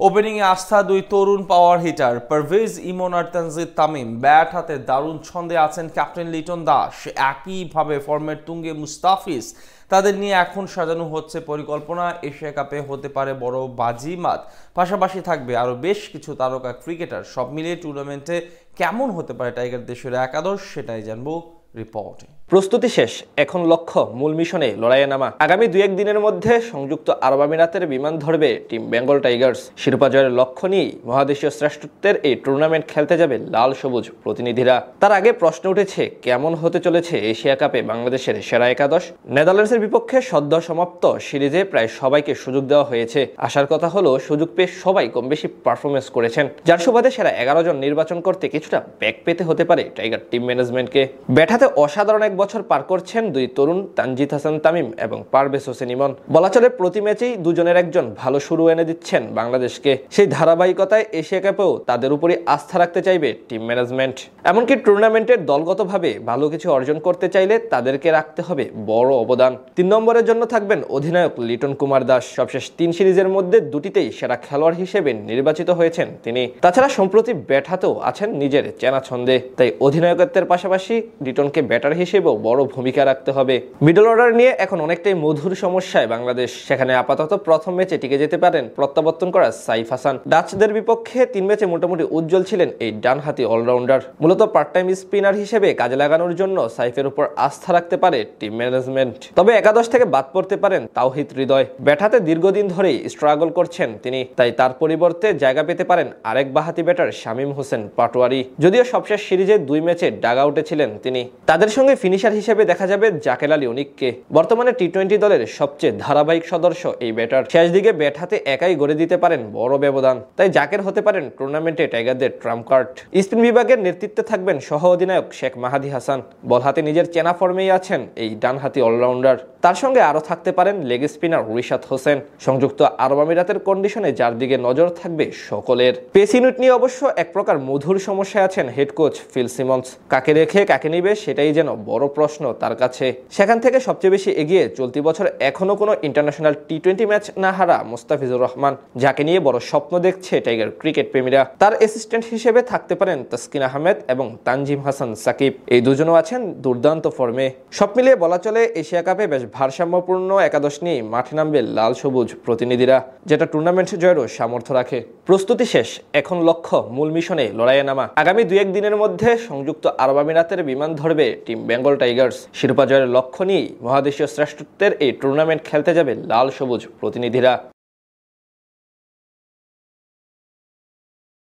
ওপেনিংয়ে আস্থা দুই তরুণ power hitter Parvez ইমন আর Tanzid Tamim. Bat হাতে দারুণ ছন্দে আছেন ক্যাপ্টেন লিটন দাস। একইভাবে ফর্মের তুঙ্গে মুস্তাফিজ। তাদের নিয়ে এখন সাজানো হচ্ছে পরিকল্পনা। এশিয়া কাপে হতে পারে বড় বাজিমাত। পাশাপাশি থাকবে আরও বেশ কিছু তারকা ক্রিকেটার। সব মিলিয়ে টুর্নামেন্টে কেমন হতে পারে টাইগার দেশের একাদশ, সেটাই জানবো রিপোর্টে। প্রস্তুতি শেষ, এখন লক্ষ্য মূল মিশনে লড়াইয়ে নামা। আগামী 2-1 দিনের মধ্যে সংযুক্ত আরব আমিরাতের বিমান ধরবে টিম বেঙ্গল টাইগার্স। শিরোপা জয়ের লক্ষ্য নিয়েই মহাদেশীয় শ্রেষ্ঠত্বের এই টুর্নামেন্ট খেলতে যাবে লাল সবুজ প্রতিনিধিরা। তার আগে প্রশ্ন উঠেছে, কেমন হতে চলেছে এশিয়া কাপে বাংলাদেশের সেরা একাদশ। নেদারল্যান্ডসের বিপক্ষে সদ্য সমাপ্ত সিরিজে প্রায় সবাইকে সুযোগ দেওয়া হয়েছে। আসার কথা হলো, সুযোগ পেয়ে সবাই কম বেশি পারফরমেন্স করেছেন, যার সুবাদে সেরা 11 জন নির্বাচন করতে কিছুটা ব্যাক পেতে হতে পারে টাইগার টিম ম্যানেজমেন্টকে। ব্যাট হাতে অসাধারণ এক বছর পার করছেন দুই তরুণ তানজিদ হাসান তামিম এবং পারভেজ হোসেন ইমন। বলা চলে প্রতি ম্যাচেই দুজনের একজন ভালো শুরু এনে দিচ্ছেন বাংলাদেশকে। সেই ধারাবাহিকতায় এশিয়া কাপেও তাদের উপরই আস্থা রাখতে চাইবে টিম ম্যানেজমেন্ট। এমনকি টুর্নামেন্টের দলগতভাবে ভালো কিছু অর্জন করতে চাইলে তাদেরকে রাখতে হবে বড় অবদান। 3 নম্বরের জন্য থাকবেন অধিনায়ক লিটন কুমার দাস। সবশেষ 3 সিরিজের মধ্যে 2টিতেই সেরা খেলোয়াড় হিসেবে নির্বাচিত হয়েছেন তিনি। তাছাড়া সম্প্রতি ব্যাট হাতেও আছেন নিজের চেনা ছন্দে। তাই অধিনায়কত্বের পাশাপাশি লিটনকে ব্যাটার হিসেবেও বড় ভূমিকা রাখতে হবে। মিডল অর্ডার নিয়ে এখন অনেকটাই মধুর সমস্যায় বাংলাদেশ। সেখানে আপাতত প্রথম ম্যাচে টিকে যেতে পারেন প্রত্যাবর্তন করা সাইফ হাসান। ডাচদের বিপক্ষে 3 ম্যাচে মোটামুটি উজ্জ্বল ছিলেন এই ডানহাতি অলরাউন্ডার। মূলত পার্ট টাইম স্পিনার হিসেবে কাজে লাগানোর জন্য সাইফের উপর আস্থা রাখতে পারে টিম ম্যানেজমেন্ট। তবে একাদশ থেকে বাদ পড়তে পারেন তাওহিদ হৃদয়। ব্যাট হাতে দীর্ঘদিন ধরেই স্ট্রাগল করছেন তিনি, তাই তার পরিবর্তে জায়গা পেতে পারেন আরেক বাহাতি ব্যাটার শামীম হোসেন পাটোয়ারি। যদিও সবশেষ সিরিজে 2 ম্যাচে ডাগ আউটে ছিলেন তিনি। তাদের সঙ্গে ফিনিশার হিসেবে দেখা যাবে জাকের আলী অনিককে। বর্তমানে টি-20 দলের সবচেয়ে ধারাবাহিক সদস্য এই ব্যাটার। শেষ দিকে ব্যাট হাতে একাই গড়ে দিতে পারেন বড় ব্যবধান। তাই জাকের হতে পারেন টুর্নামেন্টে টাইগারদের ট্রাম্প কার্ড। স্পিন বিভাগের নেতৃত্বে থাকবেন সহ অধিনায়ক শেখ মাহাদি হাসান। বল হাতে নিজের চেনা ফর্মেই আছেন এই ডানহাতি অলরাউন্ডার। তার সঙ্গে আরও থাকতে পারেন লেগ স্পিনার রিশাদ হোসেন। সংযুক্ত আরব আমিরাতের কন্ডিশনে যার দিকে নজর থাকবে সকলের। পেস ইউনিট নিয়ে অবশ্য এক প্রকার মধুর সমস্যায় আছেন হেড কোচ ফিল সিমন্স। কাকে রেখে কাকে নিবে সেটাই যেন বড় প্রশ্ন তার কাছে। সেখান থেকে সবচেয়ে বেশি এগিয়ে চলতি বছর এখনো কোনো ইন্টারন্যাশনাল টি-20 ম্যাচ না হারা মুস্তাফিজুর রহমান, যাকে নিয়ে বড় স্বপ্ন দেখছে টাইগার ক্রিকেট প্রেমীরা। তার অ্যাসিস্ট্যান্ট হিসেবে থাকতে পারেন তাসকিন আহমেদ এবং তানজিম হাসান সাকিব। এই দুজনও আছেন দুর্দান্ত ফর্মে। সব মিলিয়ে বলা চলে এশিয়া কাপে বেশ ভারসাম্যপূর্ণ একাদশ নিয়ে মাঠে নামবে লাল সবুজ প্রতিনিধিরা, যেটা টুর্নামেন্ট জয়েরও সামর্থ্য রাখে। প্রস্তুতি শেষ, এখন লক্ষ্য মূল মিশনে লড়াইয়ে নামা। আগামী 2-1 দিনের মধ্যে সংযুক্ত আরব আমিরাতের বিমান ধরবে টিম বেঙ্গল টাইগার্স। শিরোপা জয়ের লক্ষ্য নিয়েই মহাদেশীয় শ্রেষ্ঠত্বের এই টুর্নামেন্ট খেলতে যাবে লাল সবুজ প্রতিনিধিরা।